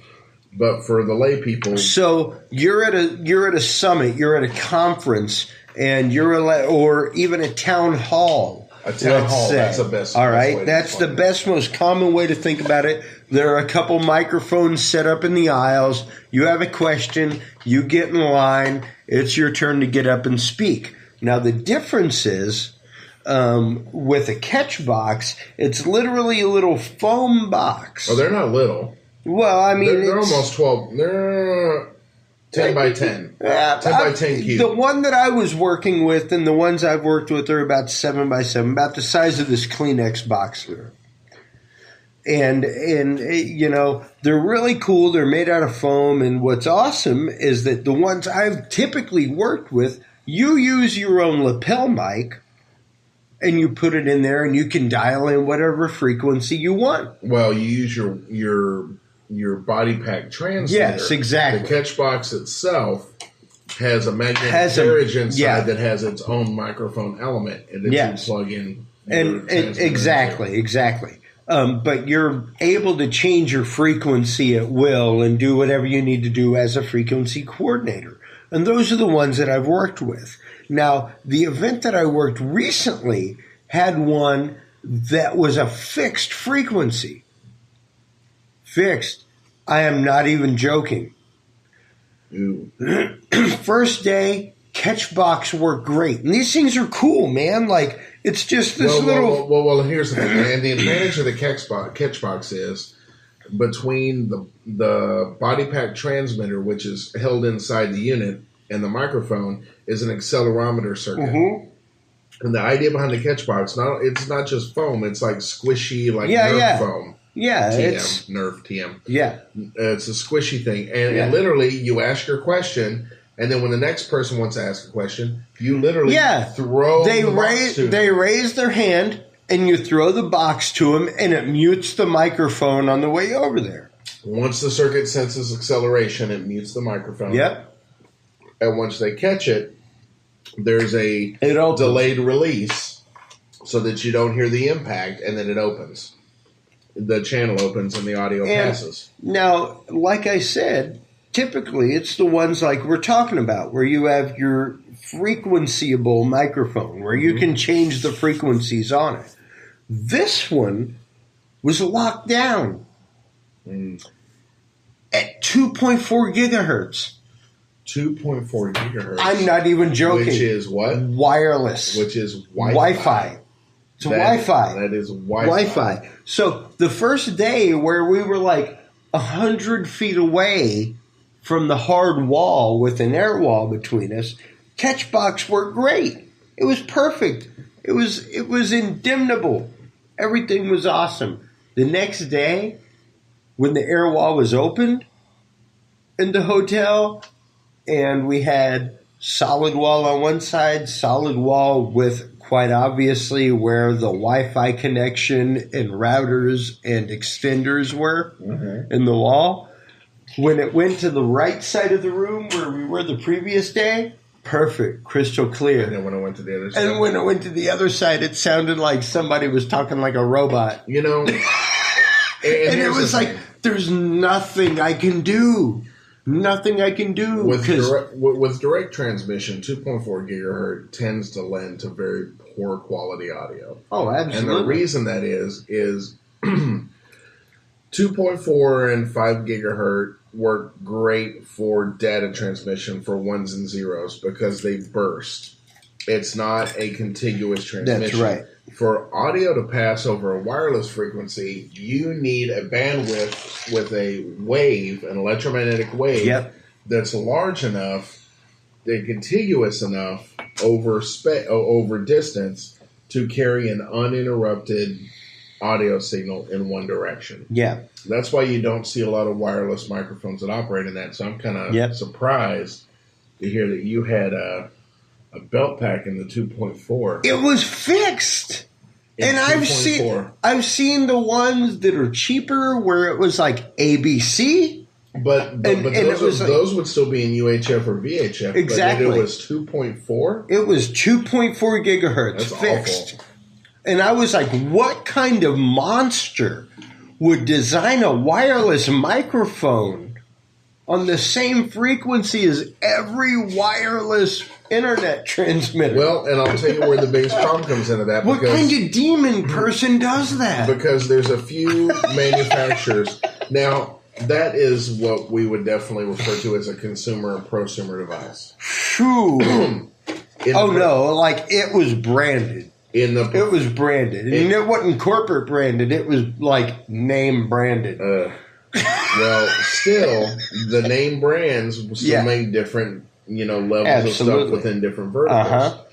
but for the lay people, so you're at a summit, you're at a conference, and or even a town hall. A town hall. That's the best. All right, that's the best, most common way to think about it. There are a couple microphones set up in the aisles. You have a question, you get in line. It's your turn to get up and speak. Now the difference is, with a catch box, it's literally a little foam box. Oh, they're not little. Well, I mean, they're almost 12. They're 10 by 10. 10 by 10 cube. The one that I was working with and the ones I've worked with are about 7 by 7, about the size of this Kleenex box there. And they're really cool. They're made out of foam. And what's awesome is that the ones I've typically worked with, you use your own lapel mic. And you put it in there, and you can dial in whatever frequency you want. Well, you use your body pack transmitter. Yes, exactly. The catch box itself has a magnetic carriage inside that has its own microphone element, and then you plug in. And exactly. But you're able to change your frequency at will and do whatever you need to do as a frequency coordinator. And those are the ones that I've worked with. Now, the event that I worked recently had one that was a fixed frequency. Fixed. I am not even joking. First day, catch box worked great. And these things are cool, man. Like, it's just this little... Well, here's the thing, man. The advantage of the catch box is between the body pack transmitter, which is held inside the unit, and the microphone is an accelerometer circuit. Mm-hmm. And the idea behind the catch box, it's not just foam. It's like squishy, like Yeah, Nerf yeah. foam. Yeah, TM, Nerf TM. Yeah. It's a squishy thing. And literally, you ask your question, and then when the next person wants to ask a question, you literally throw the box to them. They raise their hand, and you throw the box to them, and it mutes the microphone on the way over there. Once the circuit senses acceleration, it mutes the microphone. Yep. And once they catch it, there's a delayed release so that you don't hear the impact, and then it opens. The channel opens and the audio passes. Now, like I said, typically it's the ones like we're talking about where you have your frequencyable microphone where you can change the frequencies on it. This one was locked down at 2.4 gigahertz. 2.4 gigahertz. I'm not even joking. Which is what? Wireless. Which is Wi-Fi. It's Wi-Fi. That is Wi-Fi. So the first day where we were like 100 feet away from the hard wall with an air wall between us, Catchbox worked great. It was perfect. It was indemnable. Everything was awesome. The next day, when the air wall was opened in the hotel, and we had solid wall on one side, solid wall with quite obviously where the Wi-Fi connection and routers and extenders were in the wall. When it went to the right side of the room where we were the previous day, perfect, crystal clear. And then when it went to the other side. And when it went to the other side, it sounded like somebody was talking like a robot. You know, and it was like, there's nothing I can do. Nothing I can do. With direct transmission, 2.4 gigahertz tends to lend to very poor quality audio. Oh, absolutely. And the reason that is 2.4 and 5 gigahertz work great for data transmission for ones and zeros because they burst. It's not a contiguous transmission. That's right. For audio to pass over a wireless frequency, you need a bandwidth with a wave, an electromagnetic wave, that's large enough and contiguous enough over distance to carry an uninterrupted audio signal in one direction. Yeah. That's why you don't see a lot of wireless microphones that operate in that. So I'm kind of surprised to hear that you had a belt pack in the 2.4. It was fixed. And I've seen the ones that are cheaper where it was like ABC. But those would still be in UHF or VHF. Exactly. But it was 2.4? It was 2.4 gigahertz. That's fixed. awful. And I was like, what kind of monster would design a wireless microphone on the same frequency as every wireless internet transmitter? Well, and I'll tell you where the biggest problem comes into that. What kind of demon person does that? Because there's a few manufacturers. Now, that is what we would definitely refer to as a consumer and prosumer device. Phew. Like it was branded. It was branded. And it wasn't corporate branded. It was like name branded. Well, still, the name brands will still make different, levels of stuff within different verticals.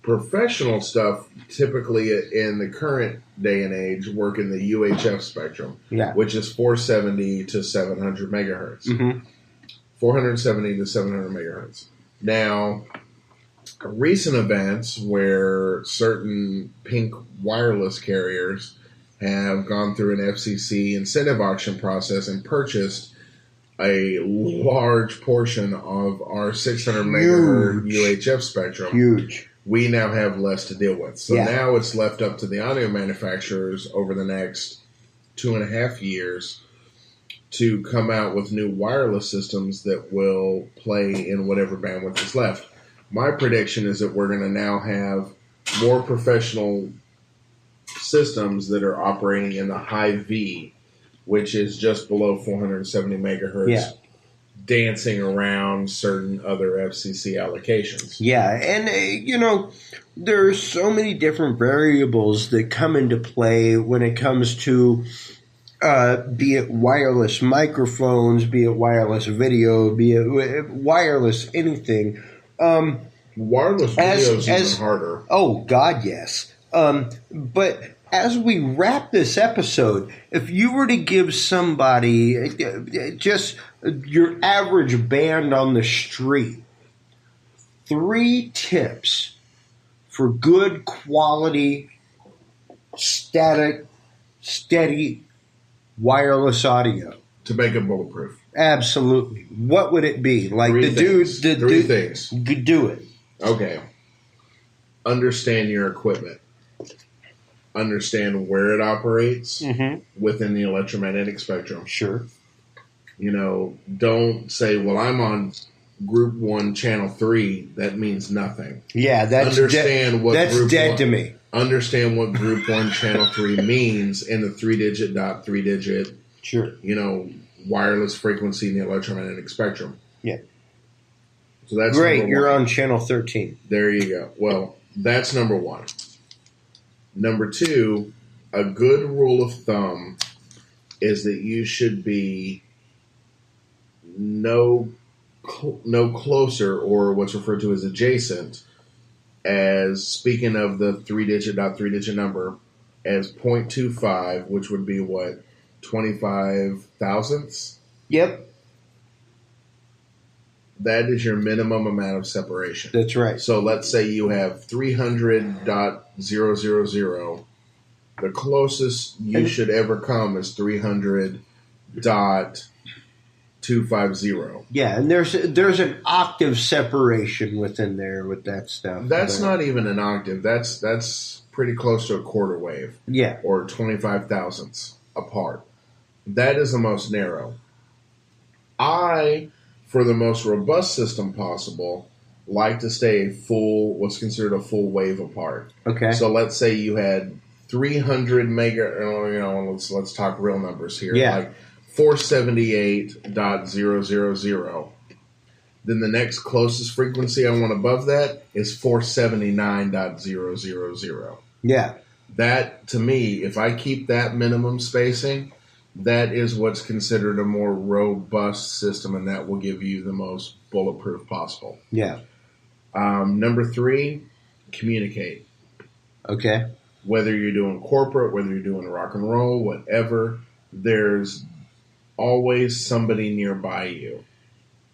Professional stuff, typically in the current day and age, work in the UHF spectrum, which is 470 to 700 megahertz. 470 to 700 megahertz. Now, recent events where certain pink wireless carriers have gone through an FCC incentive auction process and purchased a large portion of our 600 megahertz UHF spectrum. Huge. We now have less to deal with. So now it's left up to the audio manufacturers over the next 2.5 years to come out with new wireless systems that will play in whatever bandwidth is left. My prediction is that we're going to now have more professional systems that are operating in the high V, which is just below 470 megahertz, dancing around certain other FCC allocations. Yeah, and, there are so many different variables that come into play when it comes to be it wireless microphones, be it wireless video, be it wireless anything. Wireless video is even harder. Oh, God, yes. But as we wrap this episode, if you were to give somebody, just your average band on the street, 3 tips for good quality, steady wireless audio. To make it bulletproof. Absolutely. What would it be? Like Three things. Could do it. Okay. Understand your equipment. Understand where it operates within the electromagnetic spectrum. Sure. Don't say, well, I'm on Group 1, Channel 3. That means nothing. Yeah, that's dead to me. Understand what Group 1, Channel 3 means in the 3-digit dot 3-digit, sure, wireless frequency in the electromagnetic spectrum. Yeah. So that's great. You're on Channel 13. There you go. Well, that's number 1. Number 2, a good rule of thumb is that you should be no closer, or what's referred to as adjacent, as speaking of the 3-digit dot 3-digit number, as 0.25, which would be what, 25 thousandths? Yep. That is your minimum amount of separation. That's right. So let's say you have 300.000. The closest you should ever come is 300.250. Yeah, and there's an octave separation within there with that stuff. That's not even an octave. That's pretty close to a quarter wave. Yeah. Or 25 thousandths apart. That is the most narrow. For the most robust system possible, like to stay what's considered a full wave apart. Okay. So let's say you had 300 let's talk real numbers here. Yeah. Like 478.000. Then the next closest frequency I want above that is 479.000. Yeah. That, to me, if I keep that minimum spacing, that is what's considered a more robust system, and that will give you the most bulletproof possible. Yeah. Number 3, communicate. Okay. Whether you're doing corporate, whether you're doing rock and roll, whatever, there's always somebody nearby you.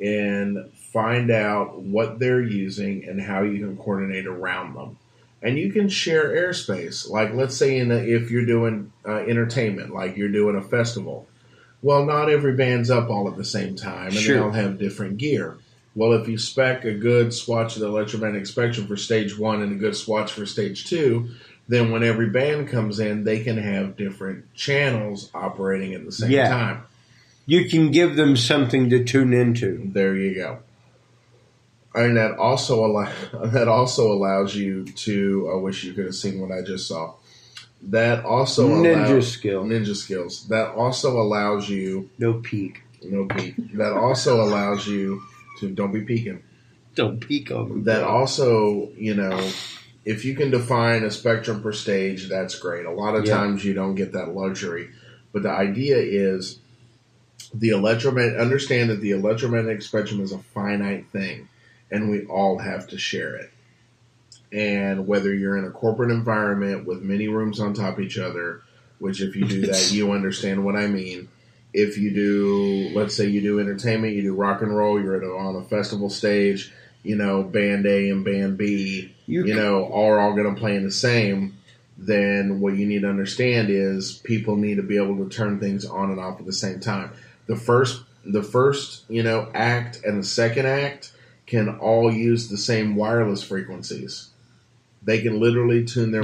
And find out what they're using and how you can coordinate around them. And you can share airspace. Like, let's say if you're doing entertainment, like you're doing a festival. Well, not every band's up all at the same time, and sure, they all have different gear. Well, if you spec a good swatch of the electromagnetic spectrum for stage 1 and a good swatch for stage 2, then when every band comes in, they can have different channels operating at the same time. You can give them something to tune into. There you go. And that also allows you to. I wish you could have seen what I just saw. That also ninja skills. That also allows you. No peek. That also allows you to. Don't be peeking. Don't peek on them. That also, if you can define a spectrum per stage, that's great. A lot of times you don't get that luxury, but the idea is understand that the electromagnetic spectrum is a finite thing. And we all have to share it. And whether you're in a corporate environment with many rooms on top of each other, which if you do that, you understand what I mean. If you do, let's say you do entertainment, you do rock and roll, you're on a festival stage, band A and band B, are all going to play in the same, then what you need to understand is people need to be able to turn things on and off at the same time. The first act and the second act can all use the same wireless frequencies. They can literally tune their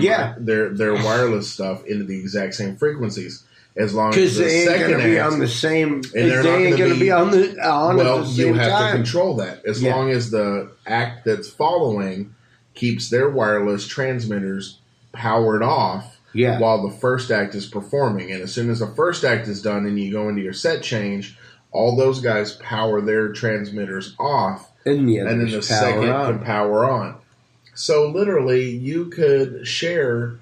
wireless stuff into the exact same frequencies, as long as the second act be on the same. And they're not going to be on at the same you have time. to control that. As long as the act that's following keeps their wireless transmitters powered off while the first act is performing. And as soon as the first act is done and you go into your set change, all those guys power their transmitters off. And then the second can power on. So literally, you could share.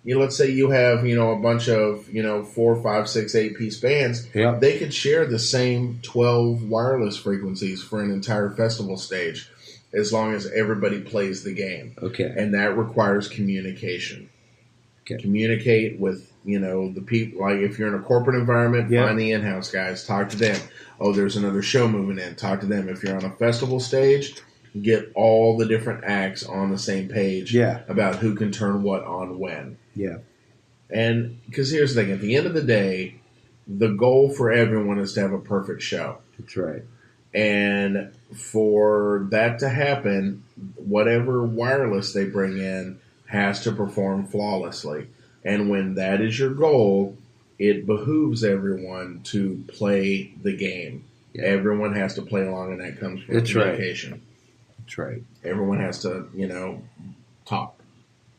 Let's say you have a bunch of 4, 5, 6, 8 piece bands. Yep. They could share the same 12 wireless frequencies for an entire festival stage. as long as everybody plays the game. Okay. And that requires communication. Okay. Communicate with, the people. Like if you're in a corporate environment, Yeah. find the in-house guys, talk to them. Oh, there's another show moving in, talk to them. If you're on a festival stage, get all the different acts on the same page about who can turn what on when. Yeah. And because here's the thing, at the end of the day, the goal for everyone is to have a perfect show. That's right. And for that to happen, whatever wireless they bring in has to perform flawlessly. And when that is your goal, it behooves everyone to play the game. Yeah. Everyone has to play along, and that comes from communication. Right. That's right. Everyone has to, talk.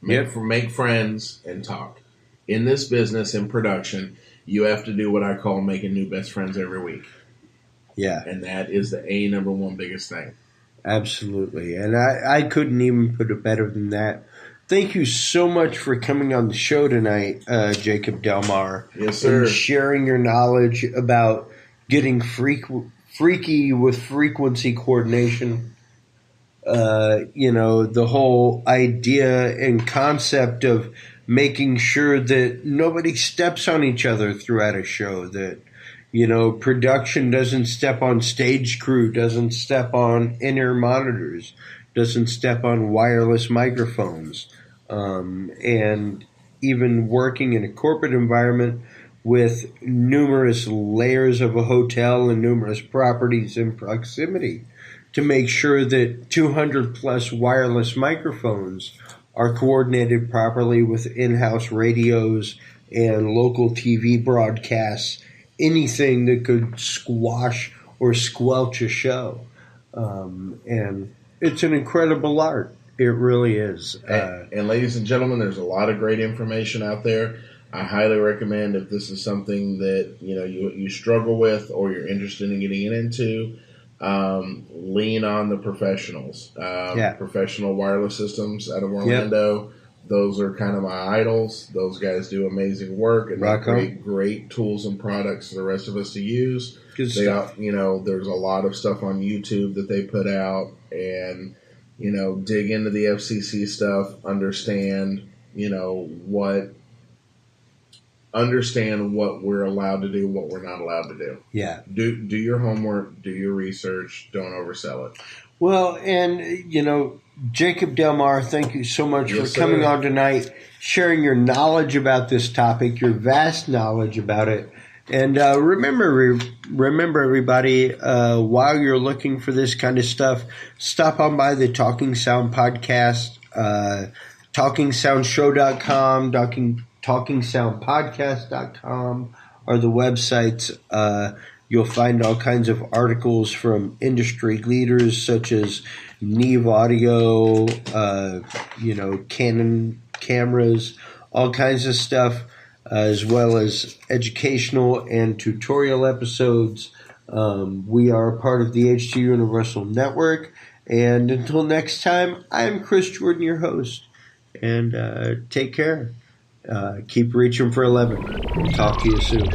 Make friends and talk. In this business, in production, you have to do what I call making new best friends every week. Yeah. And that is the number one biggest thing. Absolutely. And I couldn't even put it better than that. Thank you so much for coming on the show tonight, Jacob Delmar. Yes, sir. And sharing your knowledge about getting freaky with frequency coordination. The whole idea and concept of making sure that nobody steps on each other throughout a show, that, production doesn't step on stage crew, doesn't step on in-ear monitors, doesn't step on wireless microphones. And even working in a corporate environment with numerous layers of a hotel and numerous properties in proximity to make sure that 200 plus wireless microphones are coordinated properly with in-house radios and local TV broadcasts, anything that could squash or squelch a show. And it's an incredible art. It really is. And ladies and gentlemen, there's a lot of great information out there. I highly recommend, if this is something that you struggle with or you're interested in getting into, lean on the professionals. Professional wireless systems out of Orlando. Yep. Those are kind of my idols. Those guys do amazing work, and they create great tools and products for the rest of us to use. Good stuff. There's a lot of stuff on YouTube that they put out, and dig into the FCC stuff. Understand what we're allowed to do, what we're not allowed to do. Yeah. Do your homework, do your research, don't oversell it. Well, and, Jacob Delmar, thank you so much for coming on tonight, sharing your knowledge about this topic, your vast knowledge about it. And remember, everybody, while you're looking for this kind of stuff, stop on by the Talking Sound podcast, TalkingSoundShow.com, TalkingSoundPodcast.com are the websites. You'll find all kinds of articles from industry leaders such as Neve Audio, Canon cameras, all kinds of stuff, as well as educational and tutorial episodes. We are a part of the HT Universal Network. And until next time, I am Chris Jordan, your host. And take care. Keep reaching for 11. Talk to you soon.